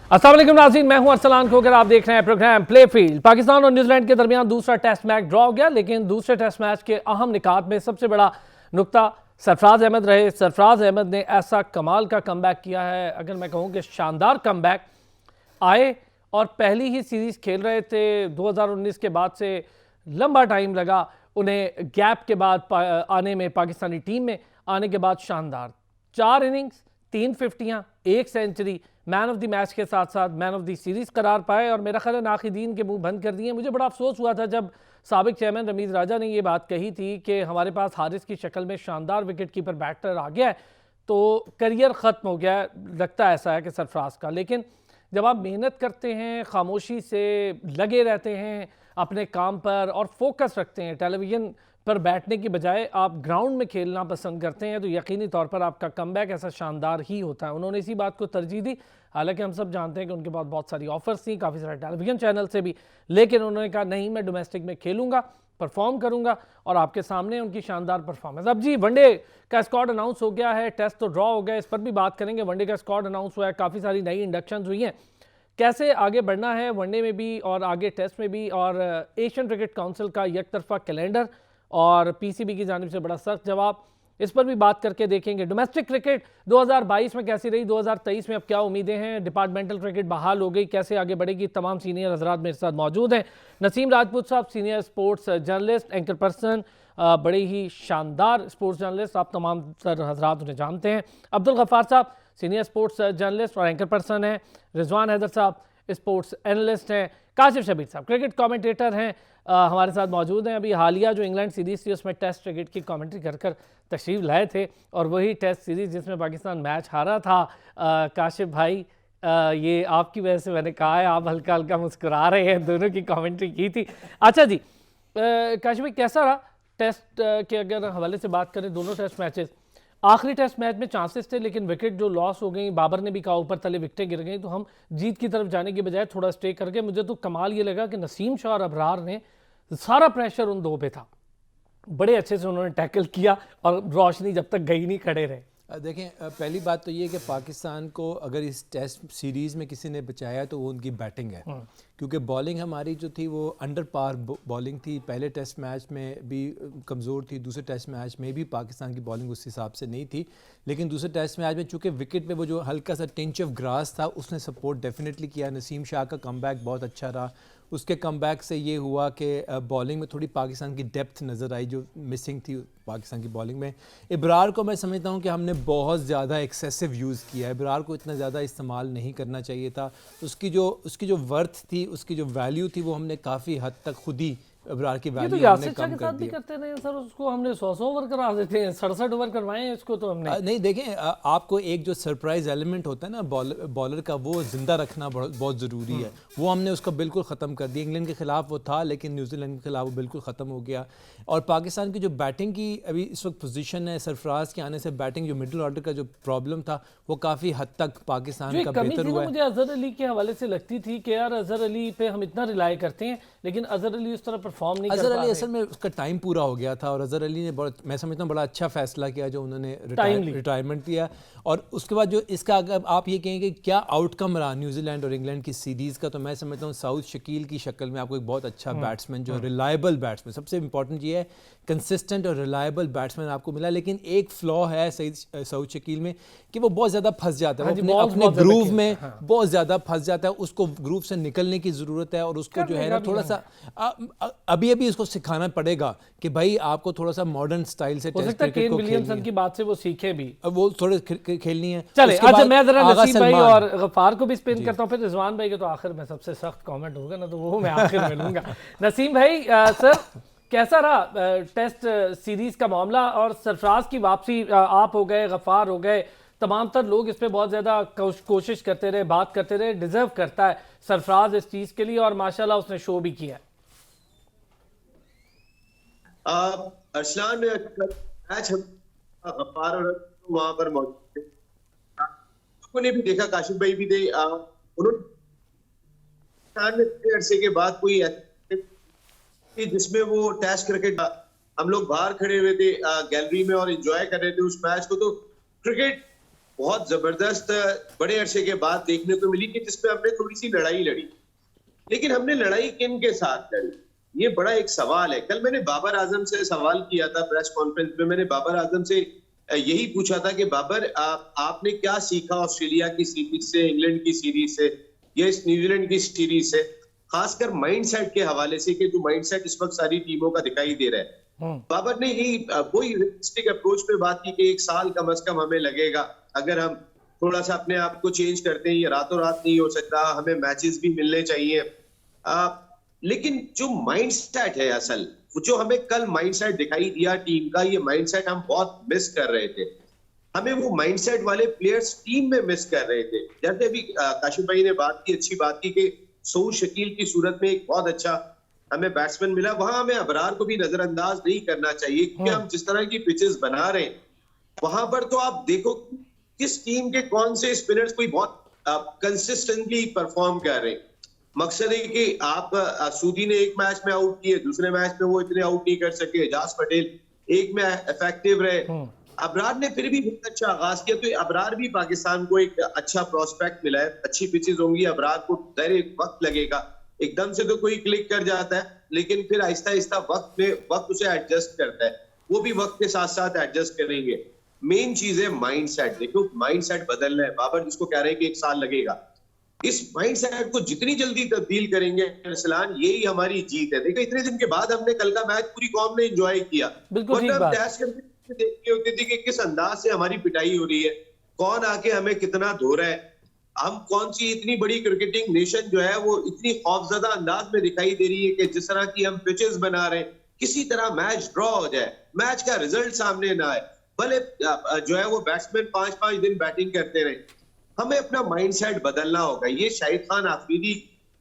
अस्सलाम वालेकुम नाज़रीन, मैं हूं अरसलान खोकर। आप देख रहे हैं प्रोग्राम प्ले फील्ड। पाकिस्तान और न्यूजीलैंड के दरमियान दूसरा टेस्ट मैच ड्रॉ हो गया, लेकिन दूसरे टेस्ट मैच के अहम निकात में सबसे बड़ा नुकता सरफराज अहमद रहे। सरफराज अहमद ने ऐसा कमाल का कमबैक किया है, अगर मैं कहूँ कि शानदार कमबैक। आए और पहली ही सीरीज़ खेल रहे थे 2019 के बाद से, लंबा टाइम लगा उन्हें गैप के बाद आने में, पाकिस्तानी टीम में आने के बाद शानदार 4 इनिंग्स, 3 फिफ्टियाँ, 1 century, man of the match के साथ साथ मैन ऑफ द सीरीज़ करार पाए। और मेरा ख्याल है नाक़िदीन के मुंह बंद कर दिए। मुझे बड़ा अफसोस हुआ था जब साबिक चेयरमैन रमीज़ राजा ने ये बात कही थी कि हमारे पास हारिस की शक्ल में शानदार विकेट कीपर बैटर आ गया है तो करियर ख़त्म हो गया है। लगता ऐसा है कि सरफराज का। लेकिन जब आप मेहनत करते हैं, खामोशी से लगे रहते हैं अपने काम पर और फोकस रखते हैं, टेलीविज़न पर बैठने की बजाय आप ग्राउंड में खेलना पसंद करते हैं, तो यकीनी तौर पर आपका कमबैक ऐसा शानदार ही होता है। उन्होंने इसी बात को तरजीह दी। हालांकि हम सब जानते हैं कि उनके पास बहुत सारी ऑफर्स थी, काफ़ी सारे टेलीविज़न चैनल से भी, लेकिन उन्होंने कहा नहीं, मैं डोमेस्टिक में खेलूंगा, परफॉर्म करूंगा। और आपके सामने उनकी शानदार परफॉर्मेंस। अब जी वनडे का स्क्वाड अनाउंस हो गया है, टेस्ट तो ड्रॉ हो गया, इस पर भी बात करेंगे। वनडे का स्क्वाड अनाउंस हुआ है, काफ़ी सारी नई इंडक्शन हुई हैं, कैसे आगे बढ़ना है वनडे में भी और आगे टेस्ट में भी, और एशियन क्रिकेट काउंसिल का एक तरफा कैलेंडर और पीसीबी की जानिब से बड़ा सख्त जवाब, इस पर भी बात करके देखेंगे। डोमेस्टिक क्रिकेट 2022 में कैसी रही, 2023 में अब क्या उम्मीदें हैं, डिपार्टमेंटल क्रिकेट बहाल हो गई, कैसे आगे बढ़ेगी। तमाम सीनियर हजरात मेरे साथ मौजूद हैं। नसीम राजपूत साहब, senior sports journalist, anchor person, बड़े ही शानदार स्पोर्ट्स जर्नलिस्ट, आप तमाम सर हजरात उन्हें जानते हैं। अब्दुल गफ्फार साहब, सीनियर स्पोर्ट्स जर्नलिस्ट और एंकर पर्सन हैं। रिजवान हैदर साहब, स्पोर्ट्स एनालिस्ट हैं। काशिफ शबीर साहब, क्रिकेट कमेंटेटर हैं, हमारे साथ मौजूद हैं। अभी हालिया जो इंग्लैंड सीरीज़ थी उसमें टेस्ट क्रिकेट की कमेंट्री कर कर तशरीफ़ लाए थे, और वही टेस्ट सीरीज़ जिसमें पाकिस्तान मैच हारा था। काशिफ भाई, ये आपकी वजह से मैंने कहा है, आप हल्का हल्का मुस्कुरा रहे हैं, दोनों की कमेंट्री की थी। अच्छा जी, काशिफ भाई कैसा रहा टेस्ट के अगर हवाले से बात करें, दोनों टेस्ट मैचेस। आखिरी टेस्ट मैच में चांसेस थे, लेकिन विकेट जो लॉस हो गई, बाबर ने भी कहा ऊपर तले विकेटें गिर गई, तो हम जीत की तरफ जाने के बजाय थोड़ा स्टे करके, मुझे तो कमाल ये लगा कि नसीम शाह और अबरार ने सारा प्रेशर उन दो पे था, बड़े अच्छे से उन्होंने टैकल किया और रोशनी जब तक गई नहीं खड़े रहे। देखें, पहली बात तो ये कि पाकिस्तान को अगर इस टेस्ट सीरीज़ में किसी ने बचाया तो वो उनकी बैटिंग है, क्योंकि बॉलिंग हमारी जो थी वो अंडर पार बॉलिंग थी। पहले टेस्ट मैच में भी कमज़ोर थी, दूसरे टेस्ट मैच में भी पाकिस्तान की बॉलिंग उस हिसाब से नहीं थी, लेकिन दूसरे टेस्ट मैच में चूँकि विकेट पे वो जो हल्का सा टिंच ऑफ ग्रास था उसने सपोर्ट डेफिनेटली किया। नसीम शाह का कमबैक बहुत अच्छा रहा। उसके कमबैक से ये हुआ कि बॉलिंग में थोड़ी पाकिस्तान की डेप्थ नज़र आई जो मिसिंग थी पाकिस्तान की बॉलिंग में। इब्रार को मैं समझता हूँ कि हमने बहुत ज़्यादा एक्सेसिव यूज़ किया है। इब्रार को इतना ज़्यादा इस्तेमाल नहीं करना चाहिए था। उसकी जो वर्थ थी, उसकी जो वैल्यू थी, वो हमने काफ़ी हद तक खुद ही इब्रार की वैल्यू तो हमने कम कर दी। करते रहे सर, उसको हमने 100 ओवर करा देते हैं, 67 ओवर करवाए इसको तो हमने। नहीं देखें, आपको एक जो सरप्राइज एलिमेंट होता है ना बॉलर का, वो जिंदा रखना बहुत ज़रूरी है। वो हमने उसका बिल्कुल ख़त्म कर दिया। इंग्लैंड के खिलाफ वो था, लेकिन न्यूजीलैंड के खिलाफ वो बिल्कुल ख़त्म हो गया। और पाकिस्तान की जो बैटिंग की अभी इस वक्त पोजीशन है, सरफराज के आने से बैटिंग जो मिडिल ऑर्डर का जो प्रॉब्लम था वो काफ़ी हद तक पाकिस्तान का बेहतर हुआ है। मुझे अजहर अली के हवाले से लगती थी कि यार अजहर अली पे हम इतना रिलाई करते हैं, लेकिन अजहर अली उस तरह परफॉर्म नहीं कर पा रहे। असल में उसका टाइम पूरा हो गया था और अजहर अली ने मैं समझता हूँ बड़ा अच्छा फैसला किया जो उन्होंने रिटायरमेंट लिया। और उसके बाद जो इसका अगर आप ये कहेंगे क्या आउटकम रहा न्यूजीलैंड और इंग्लैंड की सीरीज़ का, तो मैं समझता हूँ साउथ शकील की शक्ल में आपको एक बहुत अच्छा बैट्समैन, जो रिलायबल बैट्समैन, सबसे इंपॉर्टेंट ये है कंसिस्टेंट और रिलायबल बैट्समैन आपको मिला। लेकिन एक फ्लॉ है साउथ शकील में कि वो बहुत ज़्यादा फंस जाता है, वो अपने ग्रूव में बहुत ज़्यादा फंस जाता है। उसको ग्रूव से निकलने की ज़रूरत है और उसको जो है ना थोड़ा सा अभी उसको सिखाना पड़ेगा कि भाई आपको थोड़ा सा मॉडर्न स्टाइल से टेस्ट क्रिकेट को विलियमसन की बात से वो सीखे भी, वो थोड़े खेलनी है। चले अच्छा, मैं जरा नसीम भाई और गफ्फार को भी स्पिन करता हूँ, फिर रिजवान भाई के तो आखिर में सबसे सख्त कमेंट होगा ना, तो वो मैं आखिर में लूंगा। नसीम भाई, सर कैसा रहा टेस्ट सीरीज का मामला और सरफराज की वापसी? आप हो गए, गफ्फार हो गए, तमाम तर लोग इस पे बहुत ज़्यादा कोशिश करते रहे, बात करते रहे। डिजर्व करता है सरफराज इस चीज़ के लिए और माशाल्लाह उसने शो भी किया है। अरसलान मैच गफ्फार और वहां पर मौजूद थे, लोगों ने भी देखा, काशिफ भाई भी थे। उन्होंने अरसे के बाद कोई जिसमें वो टेस्ट क्रिकेट, हम लोग बाहर खड़े हुए थे गैलरी में और एंजॉय कर रहे थे उस मैच को। तो क्रिकेट बहुत जबरदस्त बड़े अरसे के बाद देखने को मिली कि जिसमें हमने थोड़ी सी लड़ाई लड़ी। लेकिन हमने लड़ाई किन के साथ लड़ी, ये बड़ा एक सवाल है। कल मैंने बाबर आजम से सवाल किया था प्रेस कॉन्फ्रेंस में। मैंने बाबर आजम से यही पूछा था कि बाबर आपने क्या सीखा ऑस्ट्रेलिया की सीरीज से, इंग्लैंड की सीरीज से या इस न्यूजीलैंड की सीरीज से, खासकर माइंडसेट के हवाले से कि जो माइंडसेट इस वक्त सारी टीमों का दिखाई दे रहा है। बाबर ने यही वही रियलिस्टिक अप्रोच पे बात की कि 1 साल कम से कम हमें लगेगा अगर हम थोड़ा सा अपने आप को चेंज करते हैं। ये रातों रात नहीं हो सकता, हमें मैचेस भी मिलने चाहिए। लेकिन जो माइंडसेट है असल, वो जो हमें कल माइंडसेट दिखाई दिया टीम का, ये माइंडसेट हम बहुत मिस कर रहे थे। हमें वो माइंडसेट वाले प्लेयर्स टीम में मिस कर रहे थे। जैसे भी काशिफ भाई ने बात की, अच्छी बात की कि सऊद शकील की सूरत में एक बहुत अच्छा हमें बैट्समैन मिला, वहां हमें अबरार को भी नजरअंदाज नहीं करना चाहिए, क्योंकि हम जिस तरह की पिचेस बना रहे हैं वहां पर तो आप देखो किस टीम के कौन से स्पिनर्स कोई बहुत कंसिस्टेंटली परफॉर्म कर रहे हैं। मकसद है कि आप सूदी ने एक मैच में आउट किए, दूसरे मैच में वो इतने आउट नहीं कर सके। एजाज पटेल एक में इफेक्टिव रहे, अबरार ने फिर भी बहुत अच्छा आगाज किया। तो अबरार भी पाकिस्तान को एक अच्छा प्रोस्पेक्ट मिला है। अच्छी पिचेस होंगी, अबरार को वक्त लगेगा, एकदम से तो कोई क्लिक कर जाता है, लेकिन फिर आहिस्ता आहिस्ता वक्त उसे एडजस्ट करता है। वो भी वक्त के साथ साथ एडजस्ट करेंगे। मेन चीज है माइंडसेट। देखो माइंडसेट बदलना है। बाबर जिसको कह रहे हैं कि 1 साल लगेगा, इस माइंडसेट को जितनी जल्दी तब्दील करेंगे अरसलान, यही हमारी जीत है। देखो इतने दिन के बाद हमने कल का मैच पूरी कौम ने एंजॉय किया। बिल्कुल ठीक वरना हम बात। टेस्ट करके देखनी होती थी कि किस अंदाज से हमारी पिटाई हो रही है, कौन आके हमें कितना धो रहा है। हम कौन सी इतनी बड़ी क्रिकेटिंग नेशन जो है वो इतनी खौफजदा अंदाज में दिखाई दे रही है कि जिस तरह की हम पिचेस बना रहे हैं, किसी तरह मैच ड्रॉ हो जाए, मैच का रिजल्ट सामने ना आए, भले जो है वो बैट्समैन 5-5 दिन बैटिंग करते रहे। हमें अपना माइंडसेट बदलना होगा। ये शाहिद खान आफरीदी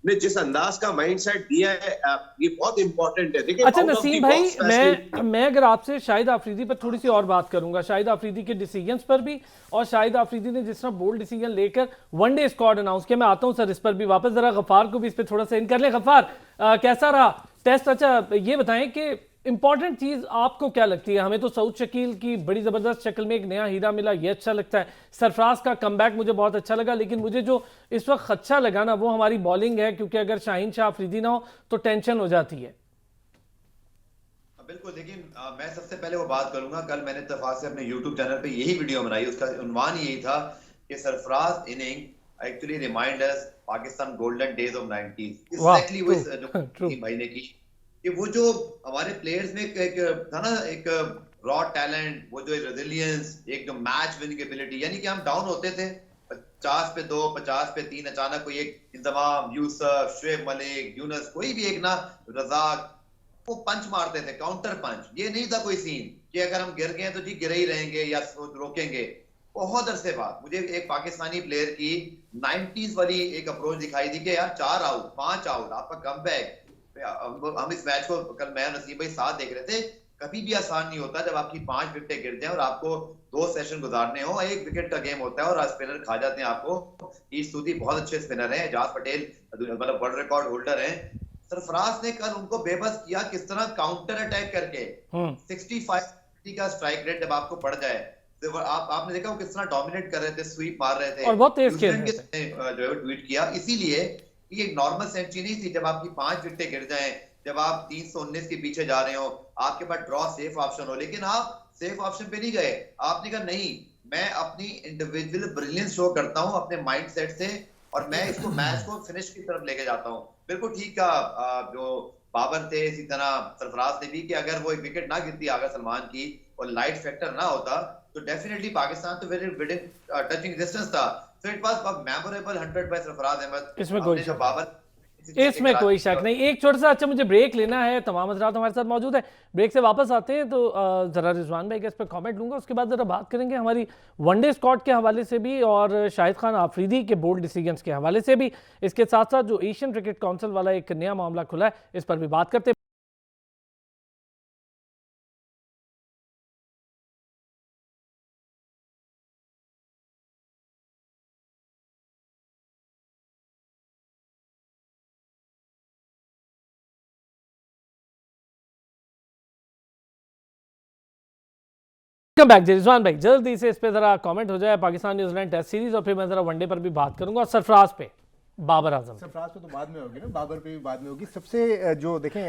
ने जिस अंदाज का माइंडसेट दिया है, ये बहुत इंपॉर्टेंट है। देखिए अच्छा आउट ऑफ नसीम द भाई, बॉक्स फैसिलिटी। मैं अगर आपसे शाहिद आफरीदी पर थोड़ी सी और बात करूंगा, शाहिद आफरीदी के डिसीजंस पर भी, और शाहिद आफरीदी ने जिस तरह बोल्ड डिसीजन लेकर वनडे स्क्वाड अनाउंस किया। मैं आता हूं सर इस पर भी वापस, जरा गफ्फार को भी इस पर थोड़ा सा इन कर ले। गफ्फार, कैसा रहा टेस्ट? अच्छा ये बताएं कि इंपॉर्टेंट चीज आपको क्या लगती है? हमें तो सऊद शकील की बड़ी जबरदस्त शक्ल में एक नया हीरा मिला, ये अच्छा लगता है। सरफराज का कमबैक मुझे बहुत अच्छा लगा, लेकिन मुझे जो इस वक्त खदशा लगा ना वो हमारी बॉलिंग है, क्योंकि अगर शाहीन शाह अफरीदी ना हो तो टेंशन हो जाती है। बिल्कुल। लेकिन मैं सबसे पहले वो बात करूंगा, कल मैंने इत्तेफाक से अपने YouTube चैनल पे यही वीडियो बनाई, उसका उन्वान यही था कि Sarfaraz inning actually remind us Pakistan golden days of 90s। Exactly वो जो भाई ने की कि वो जो हमारे प्लेयर्स में एक था ना, एक रॉ टैलेंट, वो जो रेजिलियंस, एक जो मैच विनिंग एबिलिटी, यानी कि हम डाउन होते थे 50 पे 2, 50 पे 3, अचानक कोई एक इंतजाम, यूसुफ, शुएब मलिक, यूनस, कोई भी एक ना, रजाक, वो पंच मारते थे, काउंटर पंच। ये नहीं था कोई सीन कि अगर हम गिर गए तो जी गिर ही रहेंगे या रोकेंगे। बहुत अरसे बाद मुझे एक पाकिस्तानी प्लेयर की 90s वाली एक अप्रोच दिखाई दी कि यार 4 आउट 5 आउट आपका कमबैक। हम इस मैच को कल मैं और नसीम भाई साथ देख रहे थे। कभी भी आसान नहीं होता जब आपकी 5 विकेटें गिर जाए और आपको 2 सेशन गुजारने हो। 1 विकेट का गेम होता है और स्पिनर खा जाते हैं आपको। ईश सूदी बहुत अच्छे स्पिनर हैं, एजाज पटेल मतलब वर्ल्ड रिकॉर्ड होल्डर हैं। सरफराज ने कल उनको बेबस किया, किस तरह काउंटर अटैक करके 65 का स्ट्राइक रेट जब आपको पड़ जाए तो आपने देखा वो किस तरह डोमिनेट कर रहे थे, स्वीप मार रहे थे और बहुत तेज खेल रहे थे। जो है ट्वीट किया। इसीलिए ये एक नॉर्मल सेंचुरी नहीं थी जब आपकी 5 विकेटें गिर जाएं, जब आप 319 के पीछे जा रहे हो, आपके पास ड्रॉ सेफ ऑप्शन हो, लेकिन आप सेफ ऑप्शन पे नहीं गए। आपने कहा नहीं, मैं अपनी इंडिविजुअल ब्रिलियंस शो करता हूं अपने माइंडसेट से और मैं इसको मैच को फिनिश की तरफ लेके जाता हूं। बिल्कुल ठीक कहा जो बाबर थे, इसी तरह सरफराज ने भी, कि अगर वो एक विकेट ना गिरती आगा सलमान की और लाइट फैक्टर ना होता तो डेफिनेटली पाकिस्तान तो वेरी विदिन टचिंग डिस्टेंस था। So it was a memorable 100 by Sarfaraz Ahmed. इसमें कोई जो बाबर इसमें कोई शक नहीं। एक छोटा सा, अच्छा मुझे ब्रेक लेना है, तमाम हजरात हमारे साथ मौजूद है, ब्रेक से वापस आते हैं तो ज़रा रिजवान भाई के इस पर कमेंट लूंगा, उसके बाद ज़रा बात करेंगे हमारी वनडे स्क्वाड के हवाले से भी और शाहिद खान आफरीदी के बोल्ड डिसीजंस के हवाले से भी। इसके साथ साथ जो एशियन क्रिकेट काउंसिल वाला एक नया मामला खुला है, इस पर भी बात करते हैं। कम बैक रिजवान भाई, जल्दी से इस पे जरा कमेंट हो जाए, पाकिस्तान न्यूजीलैंड टेस्ट सीरीज, और फिर मैं जरा वनडे पर भी बात करूंगा, और सरफराज पे, बाबर आजम। सरफराज पे तो बाद में होगी ना, बाबर पे भी बाद में होगी। सबसे जो देखें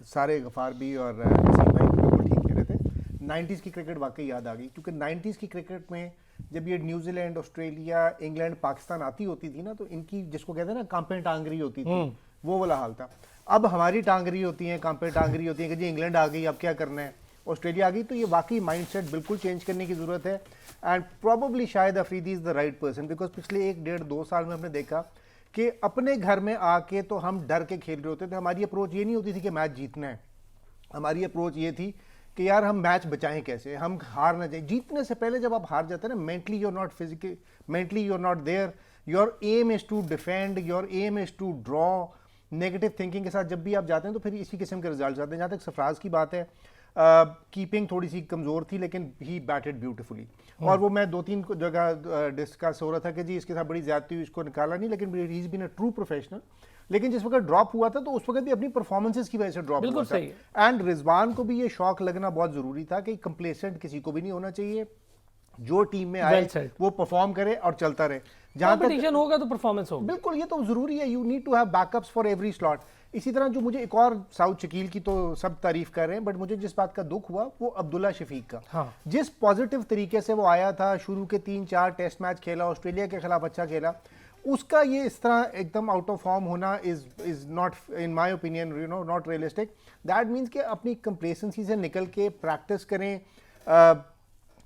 सारे गफार भी और नसीम भाई बिल्कुल ठीक कह रहे थे, 90s की क्रिकेट वाकई याद आ गई, क्योंकि 90s की क्रिकेट में जब ये न्यूजीलैंड, ऑस्ट्रेलिया, इंग्लैंड, पाकिस्तान आती होती थी ना, तो इनकी जिसको कहते हैं ना कांपे टांगरी होती थी, वो वाला हाल था। अब हमारी टांगरी होती है, कांपे टांगरी होती है कि जी इंग्लैंड आ गई, अब क्या करना है, ऑस्ट्रेलिया आ गई। तो ये वाकई माइंडसेट बिल्कुल चेंज करने की ज़रूरत है। एंड प्रॉबली शायद Afridi is the right person, because पिछले 1, 1.5, 2 साल में हमने देखा कि अपने घर में आके तो हम डर के खेल रहे होते थे। हमारी अप्रोच ये नहीं होती थी कि मैच जीतना है, हमारी अप्रोच ये थी कि यार हम मैच बचाएं कैसे, हम हार ना जाए। जीतने से पहले जब आप हार जाते हैं ना, mentally you are not physically, mentally you are not there, your aim is to defend, your aim is to draw. Negative thinking के साथ जब भी आप जाते हैं तो फिर इसी किस्म के रिजल्ट आते हैं। जहाँ तक सरफराज की बात है, कीपिंग थोड़ी सी कमज़ोर थी, लेकिन ही बैटेड ब्यूटीफुली। और वो मैं 2-3 जगह डिस्कस हो रहा था कि जी इसके साथ बड़ी ज़्यादती हुई, इसको निकाला नहीं, लेकिन he is been a true professional. लेकिन जिस वक्त ड्रॉप हुआ था तो उस वक्त भी अपनी परफॉर्मेंसेस की वजह से ड्रॉप हुआ था। एंड रिजवान को भी ये शौक लगना बहुत ज़रूरी था कि कंप्लेसेंट किसी को भी नहीं होना चाहिए, जो टीम में आए वो परफॉर्म करे और चलता रहे। जहां कंपटीशन होगा तो परफॉर्मेंस होगा, बिल्कुल, ये तो जरूरी है। You need to have backups for every slot. इसी तरह जो मुझे एक और, साउथ शकील की तो सब तारीफ कर रहे हैं, बट मुझे जिस बात का दुख हुआ वो अब्दुल्ला शफीक का। हाँ। जिस पॉजिटिव तरीके से वो आया था, शुरू के 3-4 टेस्ट मैच खेला, ऑस्ट्रेलिया के खिलाफ अच्छा खेला, उसका ये इस तरह एकदम आउट ऑफ फॉर्म होना is not, in my opinion, you know, not realistic. That means कि अपनी कंप्लेसेंसी से निकल के प्रैक्टिस करें।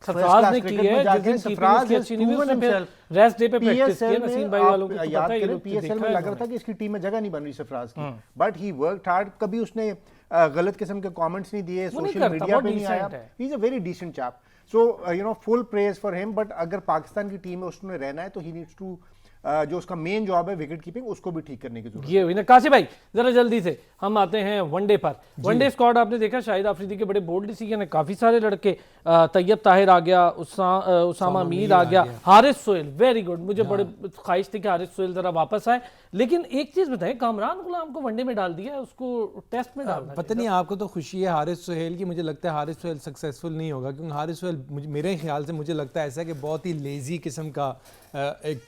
सरफराज ने की है, जिस दिन सरफराज ने रेस्ट डे पे प्रैक्टिस की, नसीम भाई वालों को याद करें, पीएसएल में लग रहा था कि इसकी टीम में जगह नहीं बन रही सरफराज की, बट ही वर्कड हार्ड। कभी उसने गलत किस्म के कमेंट्स नहीं दिए, सोशल मीडिया पे नहीं आया। He is a very decent chap, so you know, full praise for him. But अगर पाकिस्तान की टीम में उसने रहना है तो ही नीड्स टू, जो उसका मेन जॉब है विकेट कीपिंग, उसको भी ठीक करने की जरूरत है। ये हुई ना। काशी भाई जरा जल्दी से हम आते हैं वनडे पर। वनडे स्क्वाड आपने देखा, शाहिद आफरीदी के बड़े बोल्ड डिसीजन है, काफी सारे लड़के, तैयब ताहिर आ गया, उसामा मीर आ गया, हारिस सोहेल, वेरी गुड। मुझे बड़े ख्वाहिश थी कि हारिस सोहेल जरा वापस आए, लेकिन एक चीज बताएं, कामरान गुलाम को वनडे में डाल दिया है, उसको टेस्ट में डालना पता नहीं। आपको तो खुशी है हारिस सोहेल की, मुझे लगता है हारिस सोहेल सक्सेसफुल नहीं होगा, क्योंकि हारिस सोहेल मेरे ख्याल से, मुझे लगता है ऐसा कि बहुत ही लेजी किस्म का एक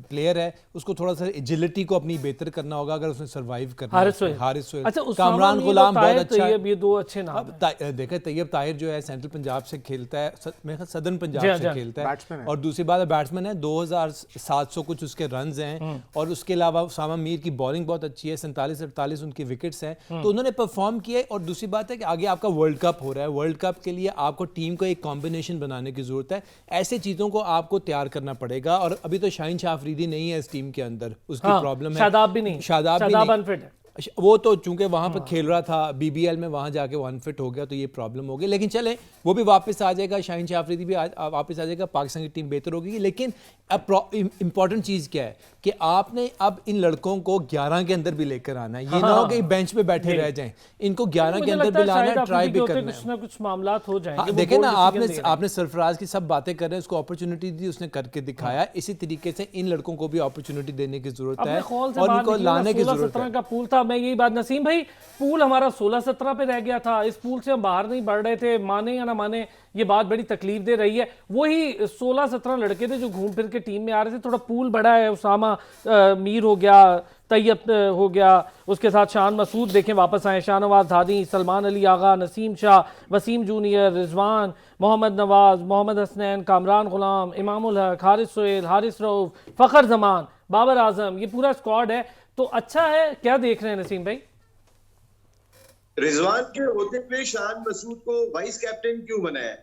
प्लेयर है। उसको थोड़ा सा एजिलिटी को अपनी बेहतर करना होगा अगर उसने सरवाइव करना है। हारिस सोहेल, अच्छा, कामरान गुलाम बहुत अच्छा है, ये दो अच्छे नाम हैं। देखा, तैयब ताहिर जो है सेंट्रल पंजाब से खेलता है, मेरे सदर्न पंजाब से खेलता है, और दूसरी बात बैट्समैन है, 2700 कुछ उसके रन्स हैं, और उसके अलावा उसामा मीर की बॉलिंग बहुत अच्छी है, 47-48 उनकी विकेट्स हैं, तो उन्होंने परफॉर्म किया। और दूसरी बात है कि आगे आपका वर्ल्ड कप हो रहा है, वर्ल्ड कप के लिए आपको टीम को एक कॉम्बिनेशन बनाने की जरूरत है, ऐसे चीजों को आपको तैयार करना पड़ेगा। और अभी तो शाहीन शाह अफरीदी नहीं है इस टीम के अंदर, उसकी प्रॉब्लम है। शादाब भी नहीं, शादाब अनफिट है, वो तो चूंकि वहां पर खेल रहा था बीबीएल में, वहां जाके वो अनफिट हो गया, तो ये प्रॉब्लम हो गई। लेकिन चले, वो भी वापस आ जाएगा, शाहीन शाह अफरीदी भी वापस आ जाएगा, पाकिस्तान की टीम बेहतर होगी। लेकिन अब इंपॉर्टेंट चीज़ क्या है कि आपने अब इन लड़कों को 11 के अंदर भी लेकर आना है। ये ना हो कि बेंच पे बैठे रह जाएं, इनको 11 के अंदर भी लाना है, ट्राई भी करना है। कुछ ना कुछ मामलात हो जाएंगे। देखें ना, आपने सरफराज की सब बातें कर रहे हैं, उसको अपॉर्चुनिटी दी, उसने करके दिखाया। इसी तरीके से इन लड़कों को भी अपॉर्चुनिटी देने की जरूरत है और इनको लाने की जरूरत है। का पूल था, मैं यही बात, नसीम भाई, पूल हमारा 16-17 पे रह गया था, इस पूल से हम बाहर नहीं बढ़ रहे थे, माने या ना माने ये बात बड़ी तकलीफ दे रही है। वही 16-17 लड़के थे जो घूम फिर के टीम में आ रहे थे, थोड़ा पूल बड़ा है, उसामा मीर हो गया, तैयब हो गया, उसके साथ शान मसूद देखें वापस आए, शाहनवाज धादी, सलमान अली आगा, नसीम शाह, वसीम जूनियर, रिजवान, मोहम्मद नवाज, मोहम्मद हसनैन, कामरान गुलाम, इमामुल हक, हारिस सोहेल, हारिस रऊफ, फ़खर जमान, बाबर आजम, ये पूरा स्क्वाड है। तो अच्छा है, क्या देख रहे हैं नसीम भाई? रिजवान के होते हुए शान मसूद को वाइस कैप्टन क्यों बनाया?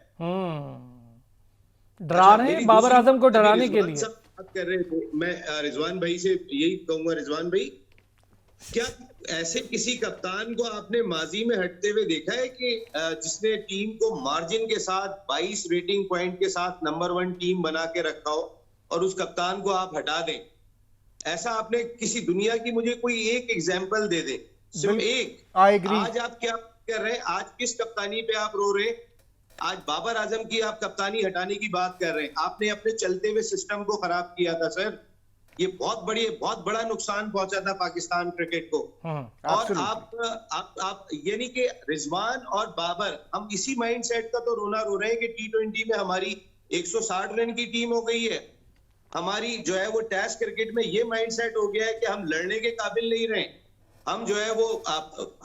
डरा रहे हैं बाबर आजम को, डराने के लिए बात कर रहे थे। मैं रिजवान भाई से यही कहूंगा, रिजवान भाई, क्या ऐसे किसी कप्तान को आपने माजी में हटते हुए देखा है कि जिसने टीम को मार्जिन के साथ 22 रेटिंग पॉइंट के साथ नंबर 1 टीम बना के रखा हो और उस कप्तान को आप हटा दें? ऐसा आपने किसी दुनिया की मुझे कोई एक एग्जाम्पल दे दे, सिर्फ एक। आज आप क्या कर रहे हैं? आज किस कप्तानी पे आप रो रहे हैं? आज बाबर आजम की आप कप्तानी हटाने की बात कर रहे हैं। आपने अपने चलते हुए सिस्टम को खराब किया था सर। ये बहुत बड़ा नुकसान पहुंचा था पाकिस्तान क्रिकेट को। और आप यानी कि रिजवान और बाबर, हम इसी माइंडसेट का तो रोना रो रहे हैं कि T20 में हमारी 160 रन की टीम हो गई है। हमारी जो है वो टेस्ट क्रिकेट में ये माइंडसेट हो गया है कि हम लड़ने के काबिल नहीं रहे। हम जो है वो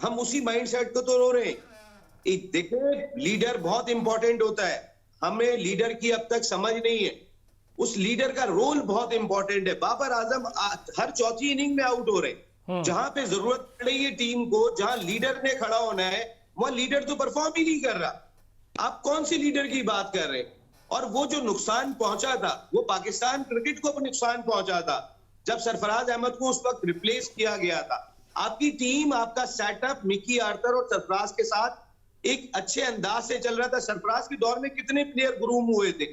हम उसी माइंडसेट को तो रो रहे हैं। देखिए, लीडर बहुत इंपॉर्टेंट होता है, हमें लीडर की अब तक समझ नहीं है। उस लीडर का रोल बहुत इंपॉर्टेंट है। बाबर आजम हर चौथी इनिंग में आउट हो रहे हैं। जहां पे जरूरत पड़ रही है टीम को, जहां लीडर ने खड़ा होना है, वहां लीडर तो परफॉर्म ही नहीं कर रहा। आप कौन सी लीडर की बात कर रहे हैं? और वो जो नुकसान पहुंचा था, वो पाकिस्तान क्रिकेट को नुकसान पहुंचा था जब सरफराज अहमद को उस वक्त रिप्लेस किया गया था। आपकी टीम, आपका सेटअप मिकी आर्थर और सरफराज के साथ एक अच्छे अंदाज से चल रहा था। सरफराज के दौर में कितने प्लेयर ग्रूम हुए थे?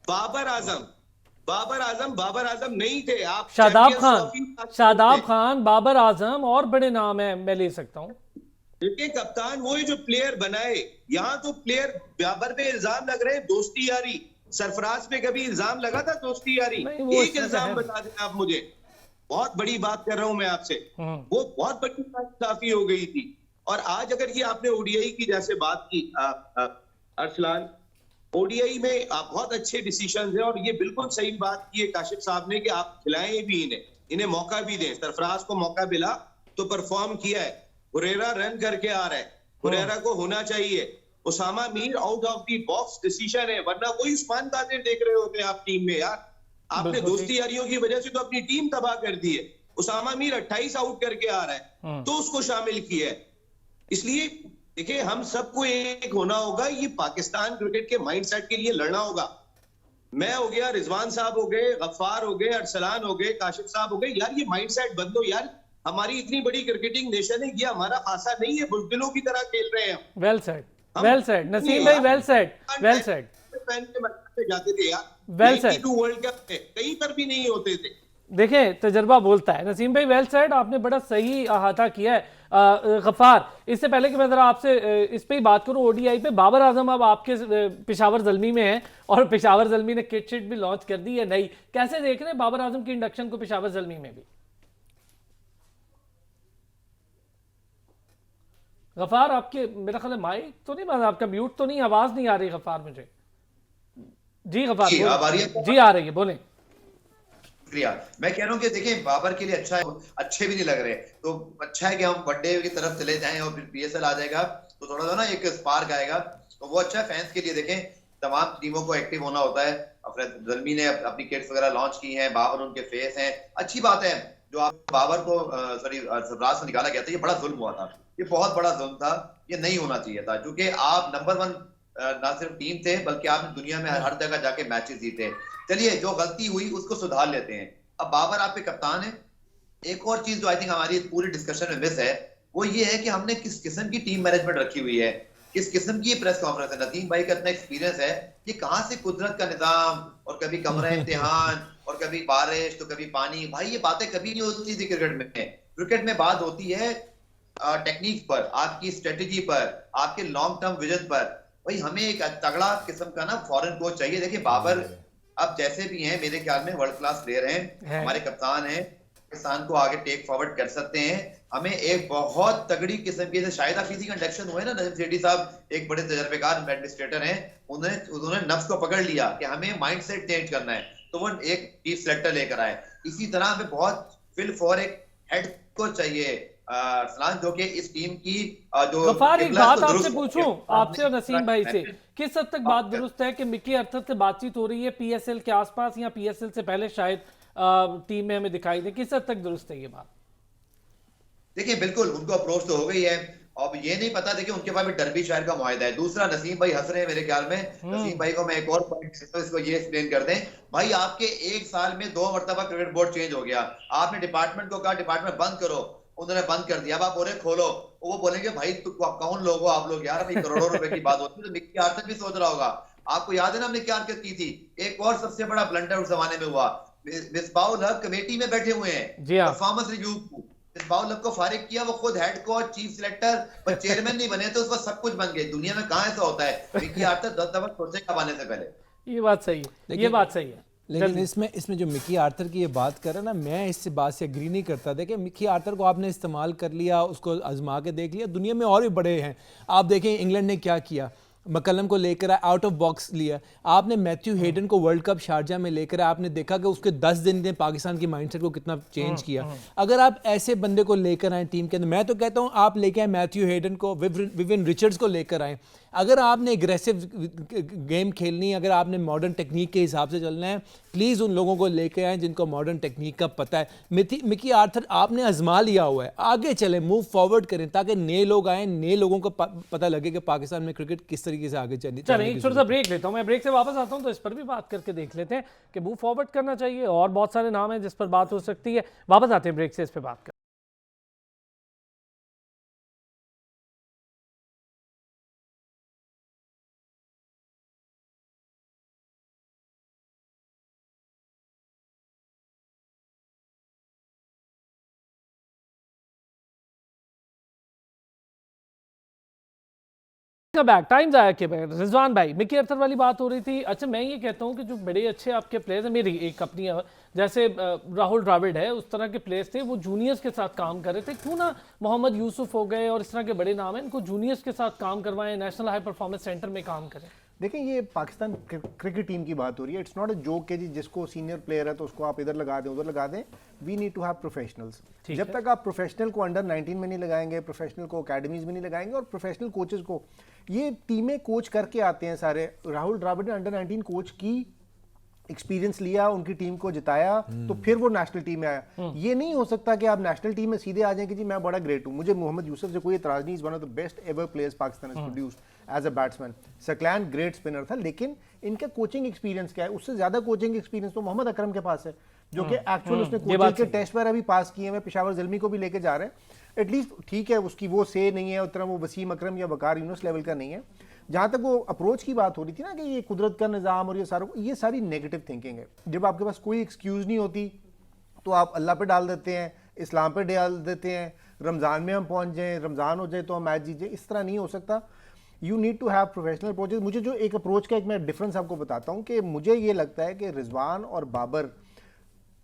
बाबर आजम नहीं थे। आप शादाब खान, बाबर आजम और बड़े नाम है, मैं ले सकता हूँ। देखिए, कप्तान वो जो प्लेयर बनाए, यहाँ तो प्लेयर बाबर पे इल्जाम लग रहे हैं दोस्ती यारी। सरफराज पे कभी इल्जाम लगा था दोस्ती यारी? एक इल्जाम बता दें आप मुझे। बहुत बड़ी बात कर रहा हूं मैं आपसे, वो बहुत बड़ी काफी हो गई थी। और आज अगर ये आपने ओडीआई की जैसे बात की अरसलान, ओडीआई में बहुत अच्छे डिसीजन है और ये बिल्कुल सही बात की है काशिफ साहब ने कि आप खिलाएं भी इन्हें मौका भी दें। सरफराज को मौका मिला तो परफॉर्म किया है। हुरैरा रन करके आ रहा है, हुरैरा को होना चाहिए। Usama Mir out of the box decision है, वरना कोई उस्मान कादिर देख रहे होते आप टीम में यार। आपने दोस्ती यारियों की वजह से तो अपनी टीम तबाह कर दी है। उसामा मीर 28 आउट करके आ रहा है तो उसको शामिल किया है। इसलिए देखिए, हम सबको एक होना होगा, ये पाकिस्तान क्रिकेट के माइंडसेट के लिए लड़ना होगा। मैं हो गया, रिजवान साहब हो गए, गफ्फार हो गए, अरसलान हो गए, काशिफ साहब हो गए, यार ये माइंडसेट बदलो यार। हमारी इतनी बड़ी क्रिकेटिंग नेशन है, ये हमारा खासा नहीं है, बुज़दिलों की तरह खेल रहे हैं। वेल सेड नसीम भाई, वेल सेड। जाते थे यार, वेल सेड। 92 वर्ल्ड कप में कहीं पर भी नहीं होते थे। देखें, तजर्बा बोलता है। नसीम भाई वेल सेड, आपने बड़ा सही अहाता किया है। गफ्फार, इससे पहले कि मैं जरा आपसे इस पे ही बात करूं, ओडीआई पे बाबर आजम अब आपके पेशावर ज़ल्मी में है और पेशावर ज़ल्मी ने किट शिट भी लॉन्च कर दी है नई। कैसे देख रहे हैं बाबर आजम की इंडक्शन को पेशावर ज़ल्मी में भी? गफ्फार, आपके मेरा ख्याल है माइक तो नहीं बंद, आपका म्यूट तो नहीं, आवाज नहीं आ रही गफ्फार मुझे। जी गफ्फार, जी आ रही है, बोलें। शुक्रिया। मैं कह रहा हूँ कि देखिए, बाबर के लिए अच्छा है, अच्छे भी नहीं लग रहे, तो अच्छा है कि हम वनडे की तरफ चले जाएं और फिर पीएसएल आ जाएगा तो थोड़ा सा ना एक स्पार्क आएगा, तो वो अच्छा है फैंस के लिए। देखें, तमाम टीमों को एक्टिव होना होता है। अफरद ज़ल्मी ने अपनी किट्स वगैरह लॉन्च की हैं, बाबर उनके फेस हैं, अच्छी बात है। जो आप बाबर को सरफराज से निकाला गया था, ये बड़ा जुल्म हुआ था, ये बहुत बड़ा जुल्म था, ये नहीं होना चाहिए था, क्योंकि आप नंबर 1 ना सिर्फ टीम थे बल्कि आपने दुनिया में हर जगह जाके मैचेस जीते। चलिए, जो गलती हुई उसको सुधार लेते हैं। अब बाबर आपके कप्तान है। एक और चीज जो आई थिंक हमारी पूरी डिस्कशन में मिस है, वो ये है कि हमने किस किस्म की टीम मैनेजमेंट रखी हुई है, किस किस्म की प्रेस कॉन्फ्रेंस है। नसीम भाई का इतना एक्सपीरियंस है, ये कहां से कुदरत का निजाम और कभी कमरा इम्तिहान और कभी बारिश तो कभी पानी, भाई ये बातें कभी नहीं होती थी क्रिकेट में। क्रिकेट में बात होती है टेक्निक पर, आपकी स्ट्रेटेजी पर, आपके लॉन्ग टर्म विजन पर। भाई हमें एक तगड़ा किस्म का ना फॉरेन कोच चाहिए। देखिए, बाबर अब जैसे भी हैं, मेरे ख्याल में वर्ल्ड क्लास प्लेयर हैं, हमारे कप्तान हैं, पाकिस्तान को आगे टेक फॉरवर्ड कर सकते हैं। हमें एक बहुत तगड़ी किस्म की, जैसे शाहिद हफीजी का इंडक्शन हुआ है ना, नजीम सेठी साहब एक बड़े तजर्बेकार एडमिनिस्ट्रेटर हैं, उन्होंने नफ्स को पकड़ लिया कि हमें माइंडसेट चेंज करना है, तो वो एक चीफ सेलेक्टर लेकर आए। इसी तरह हमें बहुत फिल फॉर एक हेड कोच चाहिए अरसलान, जो कि इस टीम की जो गफ्फार, एक बात आपसे पूछूं, आपसे और नसीम भाई से, किस हद तक बात दुरुस्त है कि मिकी आर्थर से बातचीत हो रही है पीएसएल के आसपास या पीएसएल से पहले शायद टीम में हमें दिखाई दे, किस हद तक दुरुस्त है ये बात? देखिए, बिल्कुल उनको अप्रोच तो हो गई है। अब ये नहीं पता, देखिए उनके पास भी डर्बी शायर का मुआहिदा है। दूसरा, नसीम भाई हंस रहे हैं मेरे ख्याल में, नसीम भाई को मैं एक और पॉइंट इसको ये एक्सप्लेन कर दें। भाई आपके एक साल में 2 मरतबा क्रिकेट बोर्ड चेंज हो गया, आपने डिपार्टमेंट को कहा डिपार्टमेंट बंद करो, उन्होंने बंद कर दिया। अब आप बोले खोलो, वो बोलेंगे भाई कौन लोग हो आप लोग यार, भाई करोड़ों रुपए की बात होती है। तो मिकी आर्थर भी सोच रहा होगा, आपको याद है ना हमने क्या हरकत की थी। एक और सबसे बड़ा ब्लंडर उस जमाने में हुआ, मिसबाउल हक कमेटी में बैठे हुए हैं परफॉर्मेंस रिव्यू, मिसबाउल हक को फारिग किया, वो खुद हेड कोच, चीफ सिलेक्टर पर चेयरमैन नहीं बने, तो उसका सब कुछ बन गए। दुनिया में कहां ऐसा होता है? मिकी आर्थर 10 दफा सोचेगा आने से पहले। ये बात सही है, ये बात सही है। लेकिन इसमें जो मिकी आर्थर की ये बात कर रहा है ना, मैं इससे बात से एग्री नहीं करता। देखिए मिकी आर्थर को आपने इस्तेमाल कर लिया, उसको आजमा के देख लिया, दुनिया में और भी बड़े हैं। आप देखें इंग्लैंड ने क्या किया, मकलम को लेकर आउट ऑफ बॉक्स लिया। आपने मैथ्यू हेडन को वर्ल्ड कप शारजा में लेकर आपने देखा कि उसके 10 दिन ने पाकिस्तान की माइंडसेट को कितना चेंज किया। अगर आप ऐसे बंदे को लेकर आए टीम के अंदर, मैं तो कहता हूं आप लेके आए मैथ्यू हेडन को, विवियन रिचर्ड्स को लेकर आए। अगर आपने एग्रेसिव गेम खेलनी है, अगर आपने मॉडर्न टेक्निक के हिसाब से चलना है, प्लीज़ उन लोगों को लेके आए जिनको मॉडर्न टेक्निक का पता है। मिकी आर्थर आपने आजमा लिया हुआ है, आगे चले, मूव फॉरवर्ड करें ताकि नए लोग आए, नए लोगों को पता लगे कि पाकिस्तान में क्रिकेट किस तरीके से आगे चली। चलिए एक छोटा सा ब्रेक लेता हूं, मैं ब्रेक से वापस आता हूं तो इस पर भी बात करके देख लेते हैं कि मूव फॉरवर्ड करना चाहिए, और बहुत सारे नाम हैं जिस पर बात हो सकती है। वापस आते हैं ब्रेक से, इस पर बात कर। बैक टाइम आया कि रिजवान भाई, मिकी आर्थर वाली बात हो रही थी। अच्छा, मैं ये कहता हूँ कि जो बड़े अच्छे आपके प्लेयर्स हैं, मेरी एक अपनी जैसे राहुल द्रविड़ है, उस तरह के प्लेयर्स थे, वो जूनियर्स के साथ काम कर रहे थे। क्यों ना मोहम्मद यूसुफ हो गए और इस तरह के बड़े नाम हैं, इनको जूनियर्स के साथ काम करवाएं, नेशनल हाई परफॉर्मेंस सेंटर में काम करें। देखिए ये पाकिस्तान क्रिकेट टीम की बात हो रही है। इट्स नॉट अ जोक के जी जिसको सीनियर प्लेयर है तो उसको आप इधर लगा दें उधर लगा दें। We need to have professionals. जब तक आप प्रोफेशनल को अंडर 19 में नहीं लगाएंगे, प्रोफेशनल को अकेडमीज में नहीं लगाएंगे, और प्रोफेशनल कोचेस को, ये टीमें कोच करके आते हैं सारे। राहुल द्रविड़ ने अंडर 19 कोच की, एक्सपीरियंस लिया, उनकी टीम को जिताया, तो फिर वो नेशनल टीम में आया। ये नहीं हो सकता कि आप नेशनल टीम में सीधे आ जाएं कि जी मैं बड़ा ग्रेट हूं। मुझे मोहम्मद यूसुफ से कोई एतराज नहीं, is one of the best ever players Pakistan has produced as a batsman. Saqlain great spinner था, लेकिन इनका कोचिंग एक्सपीरियंस क्या है? उससे ज्यादा कोचिंग एक्सपीरियंस तो मोहम्मद अकरम के पास है, जो कि एक्चुअल उसने कोचिंग के टेस्ट पर अभी पास किए हैं। पेशावर ज़ल्मी को भी लेके जा रहे हैं। एटलीस्ट ठीक है, उसकी वो से नहीं है उतना, वो वसीम अकरम या वकार यूनुस लेवल का नहीं है। जहाँ तक वो अप्रोच की बात हो रही थी ना कि ये कुदरत का निज़ाम और ये सारी नेगेटिव थिंकिंग है। जब आपके पास कोई एक्सक्यूज़ नहीं होती तो आप अल्लाह पे डाल देते हैं, इस्लाम पे डाल देते हैं, रमज़ान में हम पहुँच जाएँ, रमज़ान हो जाए तो हम मैच जीत जाए। इस तरह नहीं हो सकता। You need to have professional approaches. मुझे जो एक अप्रोच का एक मैं डिफरेंस आपको बताता हूँ कि मुझे ये लगता है कि रिजवान और बाबर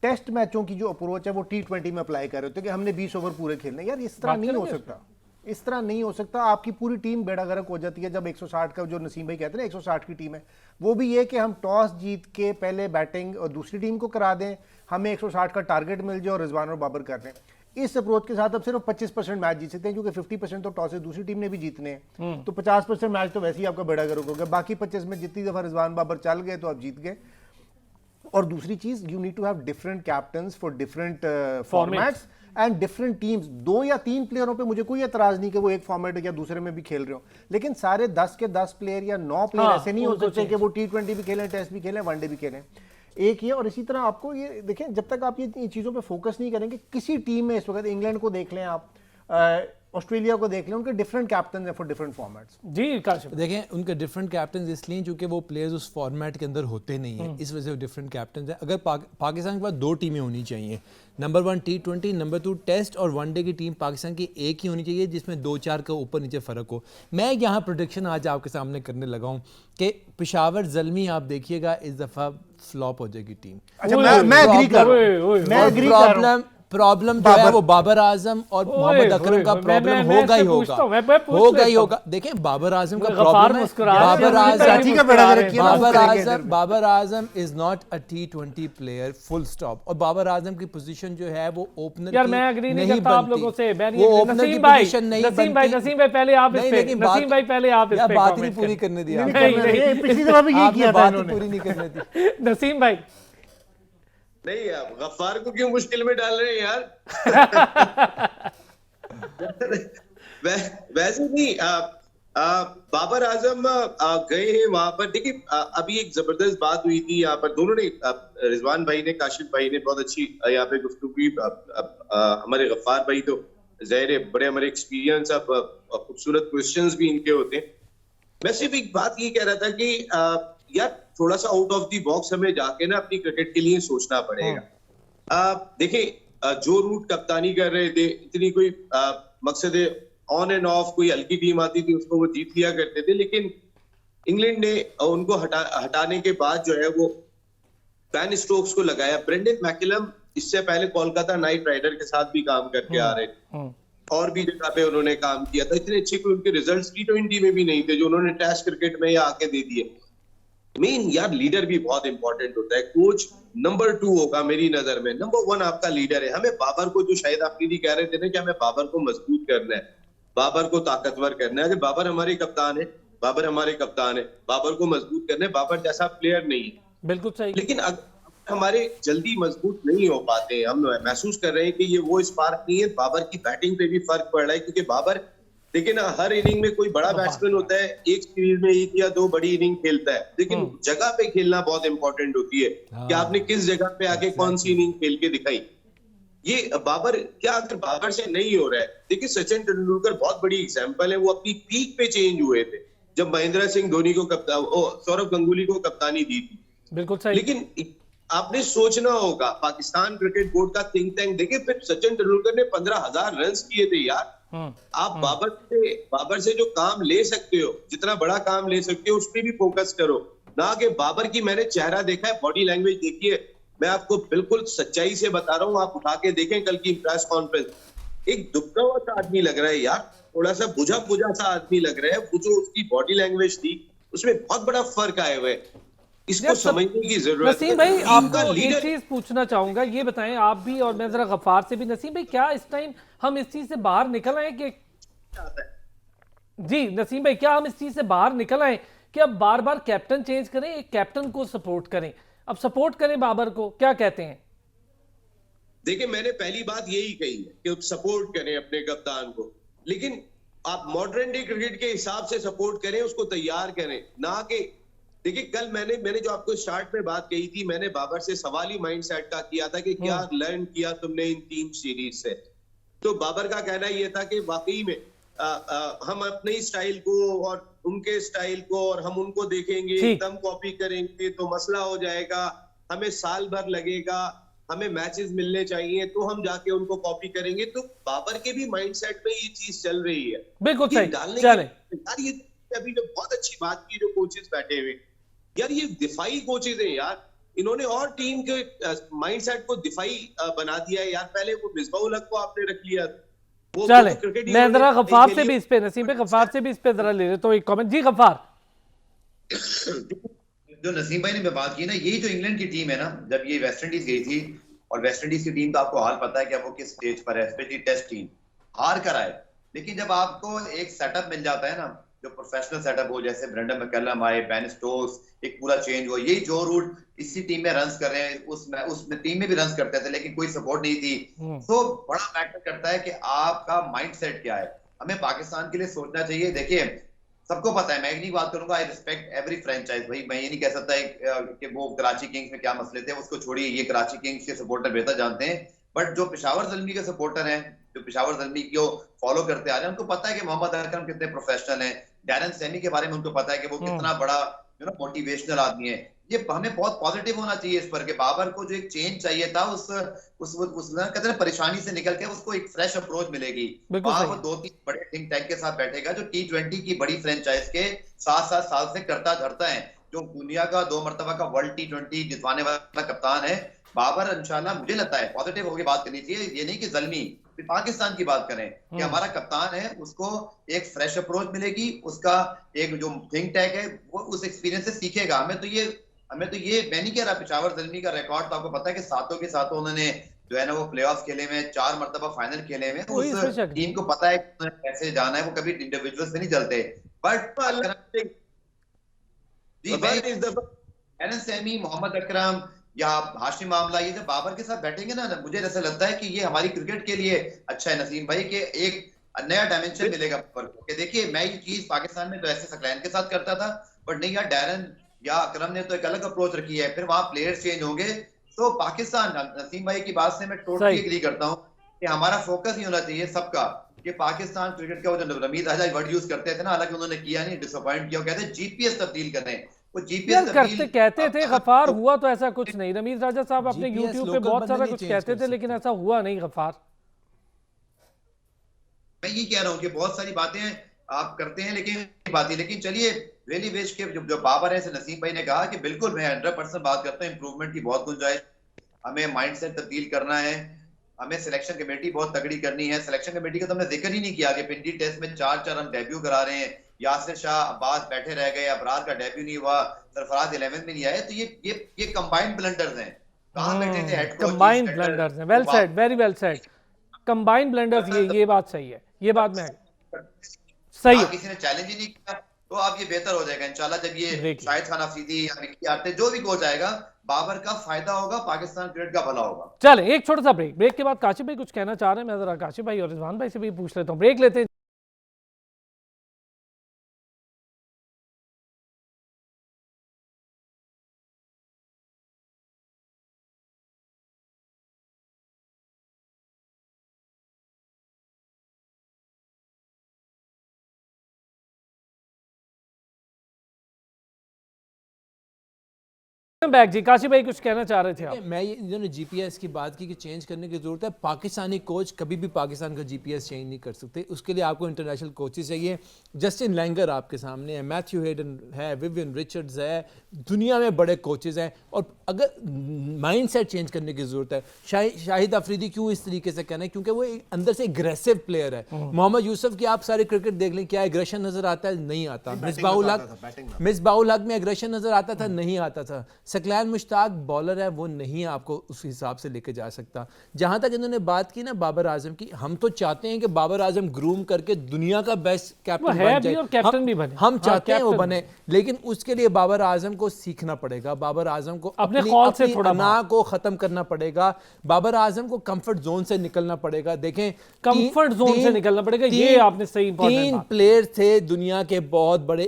टेस्ट मैचों की जो अप्रोच है वो T20 में अप्लाई कर रहे होते हैं कि हमने 20 ओवर पूरे खेलने। यार इस तरह नहीं हो सकता, इस तरह नहीं हो सकता। आपकी पूरी टीम बेड़ा गर्क हो जाती है जब 160 का, जो नसीम भाई कहते हैं 160 की टीम है, वो भी ये कि हम टॉस जीत के पहले बैटिंग और दूसरी टीम को करा दें, हमें 160 का टारगेट मिल जाए और रिजवान और बाबर कर दें। इस अप्रोच के साथ अब सिर्फ 25% मैच जीत सकते हैं, क्योंकि 50% तो टॉस दूसरी टीम ने भी जीतने हैं। तो 50% मैच तो वैसे ही आपका बेड़ा गर्क हो गया। बाकी 25 में जितनी दफा रिजवान बाबर चल गए तो आप जीत गए। और दूसरी चीज, you need to have different captains for different formats and different teams. 2 या 3 प्लेयरों पे मुझे कोई एतराज नहीं कि वो एक फॉर्मेट या दूसरे में भी खेल रहे हो, लेकिन सारे 10 के 10 प्लेयर या 9 प्लेयर ऐसे नहीं हो सकते कि वो T20 भी खेलें, टेस्ट भी खेलें, वनडे भी खेलें। एक ये, और इसी तरह आपको ये देखें, जब तक आप ये चीज़ों पे फोकस नहीं करेंगे, किसी टीम में इस वक्त इंग्लैंड को देख लें आप, ऑस्ट्रेलिया को देख लें, उनके डिफरेंट कैप्टन हैं फॉर डिफरेंट फॉर्मेट्स। जी काशिफ, देखें उनके डिफरेंट कैप्टन इसलिए क्योंकि वो प्लेयर्स उस फॉर्मेट के अंदर होते नहीं हैं, इस वजह से डिफरेंट कैप्टन हैं। अगर पाकिस्तान के पास 2 टीमें होनी चाहिए, नंबर 1 T20, नंबर 2 टेस्ट और वनडे की टीम पाकिस्तान की एक ही होनी चाहिए जिसमें 2-4 का ऊपर नीचे फ़र्क हो। मैं यहाँ प्रोडिक्शन आज आपके सामने करने लगा हूँ कि पेशावर ज़ल्मी आप देखिएगा इस दफ़ा फ्लॉप हो जाएगी टीम। अच्छा, मैं एग्री कर रहा हूं। प्रॉब्लम जो है वो बाबर आजम और मोहम्मद अकरम का प्रॉब्लम होगा ही होगा। देखें बाबर आजम का प्रॉब्लम है, Babar Azam is not a T20 player, full stop. और बाबर आजम की पोजीशन जो है वो ओपनर यार मैं एग्री नहीं करता आप लोगों से। वो ओपनर की पोजीशन नहीं बनती। नसीम भाई पहले आप इस पे, नसीम भाई पहले आप इस पे बात नहीं पूरी करने दिया, पिछली दफा भी यही किया था इन्होंने, पूरी नहीं करने दी। नसीम भाई नहीं, आप गफ्फार को क्यों मुश्किल में डाल रहे हैं यार? वैसे नहीं, बाबर आजम गए हैं वहां पर। देखिए अभी एक जबरदस्त बात हुई थी यहाँ पर, दोनों ने, रिजवान भाई ने, काशिफ भाई ने बहुत अच्छी यहाँ पे गुफ्तगू की। हमारे गफ्फार भाई तो ज़ाहिर है बड़े हमारे एक्सपीरियंस, अब खूबसूरत क्वेश्चंस भी इनके होते हैं। मैं सिर्फ एक बात ये कह रहा था कि यार थोड़ा सा आउट ऑफ द बॉक्स हमें जाके ना अपनी क्रिकेट के लिए सोचना पड़ेगा। देखिए जो रूट कप्तानी कर रहे थे, इतनी कोई मकसद ऑन एंड ऑफ कोई हल्की टीम आती थी उसको वो जीत लिया करते थे, लेकिन इंग्लैंड ने उनको हटाने के बाद जो है वो बैन स्टोक्स को लगाया, ब्रेंडन मैकलम इससे पहले कोलकाता नाइट राइडर के साथ भी काम करके आ रहे थे, और भी जगह पे उन्होंने काम किया था। इतने अच्छे कोई उनके रिजल्ट्स T20 में भी नहीं थे जो उन्होंने टेस्ट क्रिकेट में आके दे दिए। मेन यार लीडर भी बहुत इंपॉर्टेंट होता है। कोच नंबर 2 होगा मेरी नजर में, नंबर 1 आपका लीडर है। हमें बाबर को, जो शायद आफरीदी कह रहे थे ना कि हमें बाबर को मजबूत करना है, बाबर को ताकतवर करना है। अगर बाबर हमारे कप्तान है, बाबर हमारे कप्तान है, बाबर को मजबूत करना है। बाबर जैसा प्लेयर नहीं है, बिल्कुल सही। लेकिन अगर हमारे जल्दी मजबूत नहीं हो पाते हैं, हम महसूस कर रहे हैं कि ये वो स्पार्क नहीं है। बाबर की बैटिंग पे भी फर्क पड़ रहा है, क्योंकि बाबर देखिए ना, हर इनिंग में कोई बड़ा बैट्समैन होता है, एक सीरीज में 1 या 2 बड़ी इनिंग खेलता है, लेकिन जगह पे खेलना बहुत इंपॉर्टेंट होती है कि आपने किस जगह पे आके कौन सी इनिंग खेल के दिखाई। ये बाबर, क्या अगर बाबर से नहीं हो रहा है? देखिए सचिन तेंदुलकर बहुत बड़ी एग्जांपल है, वो अपनी पीक पे चेंज हुए थे जब महेंद्र सिंह धोनी को सौरव गंगुली को कप्तानी दी थी। बिल्कुल सही। लेकिन आपने सोचना होगा, पाकिस्तान क्रिकेट बोर्ड का थिंक टैंक देखिए, फिर सचिन तेंदुलकर ने 15,000 रन किए थे यार। आप बाबर से जो काम ले सकते हो, जितना बड़ा काम ले सकते हो, उस पर भी फोकस करो, ना कि बाबर की। मैंने चेहरा देखा है, बॉडी लैंग्वेज देखिए, मैं आपको बिल्कुल सच्चाई से बता रहा हूँ, आप उठा के देखें कल की प्रेस कॉन्फ्रेंस, एक दुबका हुआ सा आदमी लग रहा है यार, थोड़ा सा बुझा सा आदमी लग रहा है। वो जो उसकी बॉडी लैंग्वेज थी, उसमें बहुत बड़ा फर्क आया हुआ है। इसको समझने की जरूरत है। नसीम भाई, आपको एक चीज पूछना चाहूंगा, ये बताएं आप भी और मैं जरा गफ्फार से भी। नसीम भाई, क्या इस टाइम हम इस चीज से बाहर निकल आए कि जी नसीम भाई, क्या हम इस चीज से बाहर निकल आए कि अब बार बार कैप्टन चेंज करें, एक कैप्टन को सपोर्ट करें, अब सपोर्ट करें बाबर को? क्या कहते हैं? देखिए, मैंने पहली बात यही कही है कि सपोर्ट करें अपने कप्तान को, लेकिन आप मॉडर्न डे क्रिकेट के हिसाब से सपोर्ट करें, उसको तैयार करें, ना कि देखिए कल मैंने जो आपको स्टार्ट में बात कही थी, मैंने बाबर से सवाल ही माइंडसेट का किया था कि क्या लर्न किया तुमने इन 3 सीरीज से। तो बाबर का कहना यह था कि वाकई में हम अपने स्टाइल को और उनके स्टाइल को, और हम उनको देखेंगे, एकदम कॉपी करेंगे तो मसला हो जाएगा, हमें साल भर लगेगा, हमें मैचेस मिलने चाहिए, तो हम जाके उनको कॉपी करेंगे। तो बाबर के भी माइंडसेट में ये चीज चल रही है। बिल्कुल सही। यार ये अभी जो बहुत अच्छी बात की, जो कोचेस बैठे हुए यार, ये दिफाई कोचेस हैं यार, इन्होंने और टीम के माइंडसेट को दिफाई बना दिया है यार। पहले वो मिसबाउल हक को आपने रख लिया, चले मैं जरा गफ्फार से भी इस पे, नसीम पे गफ्फार से भी इस पे जरा ले रहे तो एक कमेंट। जी गफ्फार। जो नसीम भाई ने बात की ना, यही जो इंग्लैंड की टीम है ना, जब ये वेस्ट इंडीज गई थी, और वेस्ट इंडीज की टीम का आपको हाल पता है कि अब वो किस स्टेज पर है, स्पेशली टेस्ट टीम हार कर आए। लेकिन जब आपको एक सेटअप मिल जाता है ना, जो प्रोफेशनल सेटअप हो, जैसे ब्रेंडन मैकलम आए, बेन स्टोक्स, एक पूरा चेंज हुआ, यही जो रूट इसी टीम में रन्स कर रहे हैं, उसमें टीम में भी रन्स करते थे, लेकिन कोई सपोर्ट नहीं थी। तो बड़ा मैटर करता है कि आपका माइंडसेट क्या है। हमें पाकिस्तान के लिए सोचना चाहिए। देखिए, सबको पता है, मैं नहीं बात करूंगा, आई रिस्पेक्ट एवरी फ्रेंचाइज भाई, मैं ये नहीं कह सकता कि वो कराची किंग्स में क्या मसले थे, उसको छोड़िए, ये कराची किंग्स के सपोर्टर बेहतर जानते हैं। बट जो पेशावर ज़ल्मी के सपोर्टर हैं, जो पेशावर ज़ल्मी को फॉलो करते आ रहे हैं, उनको पता है कि मोहम्मद अकरम कितने प्रोफेशनल हैं, डैरन सैमी के बारे में उनको पता है कि वो कितना बड़ा मोटिवेशनल आदमी है। ये हमें बहुत पॉजिटिव होना चाहिए इस पर कि बाबर को जो एक चेंज चाहिए था, उस कहते हैं परेशानी से निकल के उसको एक फ्रेश अप्रोच मिलेगी। वहां वो 2-3 बड़े थिंक टैंक के साथ बैठेगा, जो T20 की बड़ी फ्रेंचाइज के 7-7 साल से करता धरता है, जो दुनिया का 2 मरतबा का वर्ल्ड T20 जितवाने वाला कप्तान है बाबर। इंशाल्लाह मुझे लगता है पॉजिटिव होकर बात करनी चाहिए, ये नहीं कि ज़ल्मी। पाकिस्तान की बात करें कि हमारा कप्तान है, उसको एक फ्रेश अप्रोच मिलेगी, उसका एक जो थिंक टैंक है वो उस एक्सपीरियंस से सीखेगा। हमें तो ये मैं नहीं कह रहा, पेशावर ज़ल्मी का रिकॉर्ड तो आपको पता है कि सातों के सातों उन्होंने जो है ना वो प्लेऑफ्स खेले में, 4 मरतबा फाइनल खेले में, उस टीम को पता है कैसे जाना है, वो कभी इंडिविजुअल से नहीं चलते। But Darren Sami, Mohammad Akram या हाशिम मामला, ये जब बाबर के साथ बैठेंगे ना, मुझे ऐसा लगता है कि ये हमारी क्रिकेट के लिए अच्छा है नसीम भाई, कि एक नया डायमेंशन मिलेगा बाबर को। कि देखिए, मैं ये चीज पाकिस्तान में तो ऐसे सकलैन के साथ करता था, बट नहीं यार, डैरन या अकरम ने तो एक अलग अप्रोच रखी है, फिर वहां प्लेयर्स चेंज होंगे। तो पाकिस्तान, नसीम भाई की बात से मैं टोटली एग्री करता हूँ कि हमारा फोकस ही होना चाहिए सबका, कि पाकिस्तान क्रिकेट का वो जो रमीज राजा वर्ड यूज करते थे ना, हालांकि उन्होंने किया नहीं, डिसअपॉइंट किया, कहते हैं जीपीएस तब्दील करें। वो जीपीएस कहते थे गफ्फार, हुआ तो ऐसा कुछ नहीं। रमीज राजा साहब अपने यूट्यूब पे बहुत सारा कुछ कहते थे, लेकिन ऐसा हुआ नहीं गफ्फार। मैं ये कह रहा हूँ कि बहुत सारी बातें आप करते हैं, लेकिन चलिए रियली विश के जो बाबर है, जैसे नसीम भाई ने कहा कि बिल्कुल मैं 100% बात करता हूँ, इंप्रूवमेंट की बहुत गुंजाइश, हमें माइंडसेट तब्दील करना है, हमें सिलेक्शन कमेटी बहुत तगड़ी करनी है। सिलेक्शन कमेटी का तो हमने जिक्र ही नहीं किया कि पिंडी टेस्ट में 4-4 हम डेब्यू करा रहे हैं, यासिर शाह अब्बास बैठे रह गए, अबरार का डेब्यू नहीं हुआ, सरफराज 11 में नहीं आए, तो ये कंबाइंड ब्लंडर्स हैं। कहां बैठे थे हेड कोच? कंबाइंड ब्लंडर्स हैं। Well said, very well said. Combined blunders, ये बात सही है, ये बात में सही है। किसी ने चैलेंज ही नहीं किया, तो अब ये बेहतर हो जाएगा इंशाल्लाह। जब ये शाहिद खान अफरीदी या विक्की आर्ते जो भी कोच आएगा, बाबर का फायदा होगा, पाकिस्तान क्रिकेट का भला होगा। चले एक छोटा सा ब्रेक के बाद काशिफ भाई कुछ कहना चाह रहे हैं, मैं जरा काशिफ भाई और रिजवान भाई से भी पूछ लेता हूँ। ब्रेक लेते हैं। बैक जी, काशिफ भाई कुछ कहना चाह रहे थे आप? मैं इन्होंने जीपीएस की बात की कि चेंज करने की जरूरत है। पाकिस्तानी कोच कभी भी पाकिस्तान का जीपीएस चेंज नहीं कर सकते, उसके लिए आपको इंटरनेशनल कोचेस चाहिए। जस्टिन लैंगर आपके सामने है, मैथ्यू हेडन है, विवियन रिचर्ड्स है, दुनिया में बड़े कोचेस हैं। और अगर माइंडसेट चेंज करने की जरूरत है, शाहिद अफरीदी क्यों इस तरीके से कहना है, क्योंकि वो अंदर से एग्रेसिव प्लेयर है। मोहम्मद यूसुफ की आप सारे क्रिकेट देख लें, क्या एग्रेशन नजर आता है? नहीं आता। मिसबाउल हक में एग्रेशन नजर आता था? नहीं आता था। सकलैन मुश्ताक बॉलर है, वो नहीं आपको उस हिसाब से लेके जा सकता। जहां तक इन्होंने बात की ना बाबर आजम की, हम तो चाहते हैं कि बाबर आजम ग्रूम करके दुनिया का बेस्ट कैप्टन बन जाए, और कैप्टन भी बने। हम चाहते हैं वो बने, लेकिन उसके लिए बाबर आजम को सीखना पड़ेगा। बाबर आजम को अपने खौल से थोड़ा ना को खत्म करना पड़ेगा। बाबर आजम को कंफर्ट जोन से निकलना पड़ेगा। देखें, कंफर्ट जोन से निकलना पड़ेगा, ये आपने सही इंपॉर्टेंट तीन प्लेयर थे दुनिया के बहुत बड़े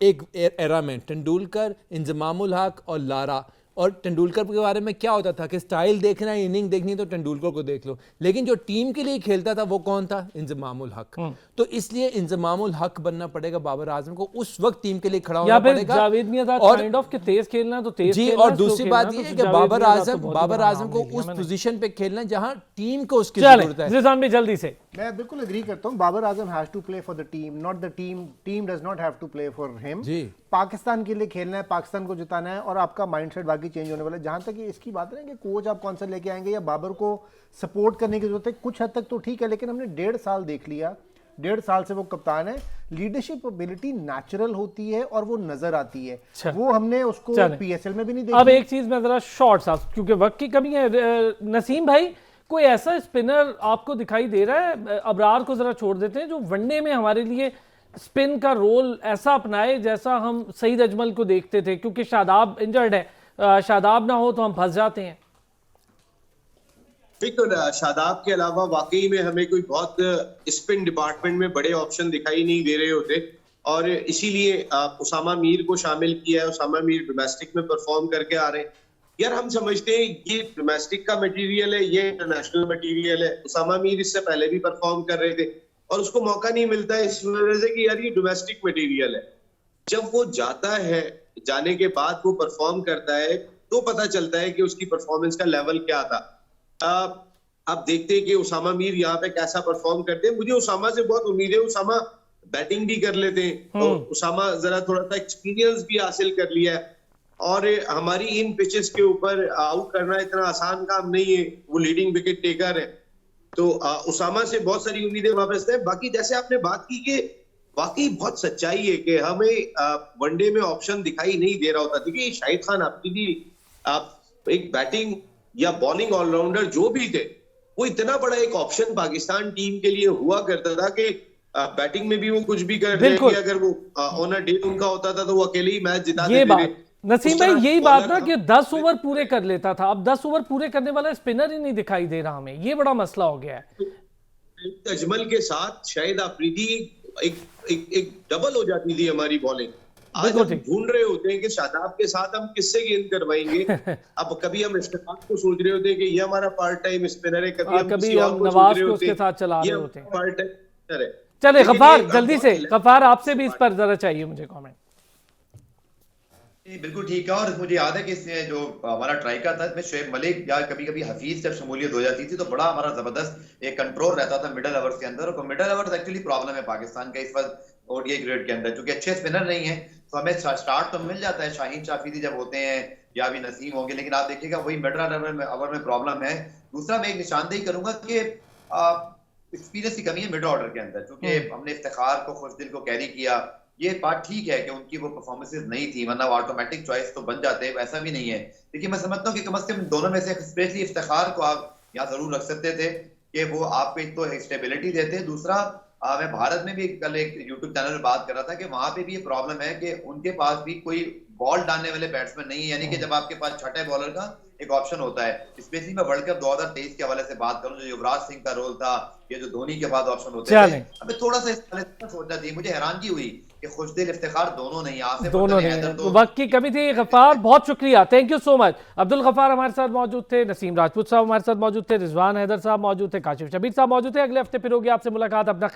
एक एरा में, तेंदुलकर, इंजमामुल हक और लारा। और तेंदुलकर के बारे में क्या होता था कि स्टाइल देखना है, इनिंग देखनी तो तेंदुलकर को देख लो, लेकिन जो टीम के लिए खेलता था वो कौन था? इंजमामुल हक। तो इसलिए इंजमामुल हक बनना पड़ेगा बाबर आजम को, उस वक्त टीम के लिए खड़ा होना पड़ेगा। जावेद मियांदाद काइंड ऑफ के तेज खेलना तो तेज जी, खेलना, और दूसरी बात ये है कि बाबर आजम को उस पोजीशन पे खेलना जहां टीम को उसकी जरूरत है। रिजवान भाई जल्दी से। मैं बिल्कुल एग्री करता हूं, Babar Azam has to play for the team, not the team does not have to play for him. जी, पाकिस्तान के लिए खेलना है, पाकिस्तान को जिताना है, और आपका माइंडसेट बाकी चेंज होने वाला है। जहां तक कि इसकी बात है कि कोच आप कौन सा लेके आएंगे या बाबर को सपोर्ट करने की जरूरत है, कुछ हद तक तो ठीक है, लेकिन हमने 1.5 साल देख लिया, 1.5 साल से वो कप्तान है। लीडरशिप एबिलिटी नेचुरल होती है और वो नजर आती है, वो हमने उसको पीएसएल में भी नहीं देखी। अब एक चीज में जरा शॉर्ट सा, क्योंकि वक्त की कमी है, नसीम भाई कोई ऐसा स्पिनर आपको दिखाई दे रहा है, अबरार को जरा छोड़ देते हैं, जो वनडे में हमारे लिए स्पिन का रोल ऐसा अपनाए जैसा हम सईद अजमल को देखते थे? क्योंकि शादाब इंजर्ड है, शादाब ना हो तो हम फंस जाते हैं। बिल्कुल, शादाब के अलावा वाकई में हमें कोई बहुत स्पिन डिपार्टमेंट में बड़े ऑप्शन दिखाई नहीं दे रहे होते, और इसीलिए उसामा मीर को शामिल किया है। उसामा मीर डोमेस्टिक में परफॉर्म करके आ रहे हैं। यार हम समझते हैं ये डोमेस्टिक का मटेरियल है, ये इंटरनेशनल मटेरियल है। उसामा मीर इससे पहले भी परफॉर्म कर रहे थे और उसको मौका नहीं मिलता है इस वजह से कि यार ये डोमेस्टिक मटेरियल है। जब वो जाता है, जाने के बाद वो परफॉर्म करता है, तो पता चलता है कि उसकी परफॉर्मेंस का लेवल क्या था। आप देखते हैं कि उसामा मीर यहाँ पे कैसा परफॉर्म करते हैं। मुझे उसामा से बहुत उम्मीद है, उसामा बैटिंग भी कर लेते हैं, और उसामा जरा थोड़ा सा एक्सपीरियंस भी हासिल कर लिया है, और हमारी इन पिचेस के ऊपर आउट करना इतना आसान काम नहीं है। वो लीडिंग विकेट टेकर है, तो उसामा से बहुत सारी उम्मीदें वापस है। बाकी जैसे आपने बात की कि वाकई बहुत सच्चाई है कि हमें वनडे में ऑप्शन दिखाई नहीं दे रहा होता। देखिए शाहिद खान अफरीदी एक बैटिंग या बॉलिंग ऑलराउंडर जो भी थे, वो इतना बड़ा एक ऑप्शन पाकिस्तान टीम के लिए हुआ करता था कि बैटिंग में भी वो कुछ भी कर रहे थे। अगर वो ऑन अ डे उनका होता था तो वो अकेले ही मैच जिता देते थे। नसीम भाई यही बात ना कि 10 ओवर पूरे कर लेता था, अब 10 ओवर पूरे करने वाला स्पिनर ही नहीं दिखाई दे रहा हमें, ये बड़ा मसला हो गया है। अजमल के साथ शाहिद अफरीदी एक डबल हो जाती थी हमारी बॉलिंग। आज हम ढूंढ रहे होते हैं कि शादाब के साथ हम किससे गेंद करवाएंगे। अब कभी हम इश्तिकाक को सोच रहे होते हैं कि ये हमारा पार्ट टाइम स्पिनर है, कभी हम नवाज को उसके साथ चला रहे होते हैं, पार्ट टाइम स्पिनर है। चले गफ्फार, जल्दी से गफ्फार आपसे भी इस पर जरा चाहिए मुझे कमेंट। बिल्कुल ठीक है। और मुझे याद है कि इसमें जो हमारा ट्राइका था इसमें शोएब मलिक या कभी कभी हफीज जब शमूलियत हो जाती थी तो बड़ा हमारा जबरदस्त एक कंट्रोल रहता था मिडल ओवर्स के अंदर। और मिडल ओवर्स एक्चुअली प्रॉब्लम है पाकिस्तान का इस वक्त ओडीआई क्रिकेट के अंदर, क्योंकि अच्छे स्पिनर नहीं है तो हमें स्टार्ट तो मिल जाता है, शाहीन शाफिदी जब होते हैं या भी नसीम होंगे, लेकिन आप देखिएगा वही मिडल ओवर में प्रॉब्लम है। दूसरा मैं एक निशानदेही करूंगा कि एक्सपीरियंस की कमी है मिड ऑर्डर के अंदर, क्योंकि हमने इफ्तिखार को खुशदिल को कैरी किया, ये बात ठीक है कि उनकी वो परफॉर्मेंसेज नहीं थी, वरना वो ऑटोमेटिक चॉइस तो बन जाते, वैसा भी नहीं है। लेकिन मैं समझता हूँ कि कम से कम दोनों में से स्पेशली इफ्तिखार को आप यहाँ जरूर रख सकते थे कि वो आपको एक तो स्टेबिलिटी देते। दूसरा मैं भारत में भी कल एक यूट्यूब चैनल में बात कर रहा था कि वहां पे भी ये प्रॉब्लम है कि उनके पास भी कोई बॉल डालने वाले बैट्समैन नहीं है, यानी कि जब आपके पास छठे बॉलर का एक ऑप्शन होता है, स्पेशली मैं वर्ल्ड कप 2023 के हवाले से बात करूं, जो युवराज सिंह का रोल था, ये जो धोनी के बाद ऑप्शन होते थे, हमें थोड़ा सा इस हवाले से सोचना चाहिए। मुझे हैरानगी हुई कि खुशदिल इफ्तिखार दोनों नहीं, आसिफ दोनों नहीं, वक्त की कमी थी। गफ्फार बहुत शुक्रिया, thank you so much. Abdul Ghaffar हमारे साथ मौजूद थे, नसीम राजपूत साहब हमारे साथ मौजूद थे, रिजवान हैदर साहब मौजूद थे, काशिफ शबीर साहब मौजूद थे। अगले हफ्ते फिर होगी आपसे मुलाकात। अपना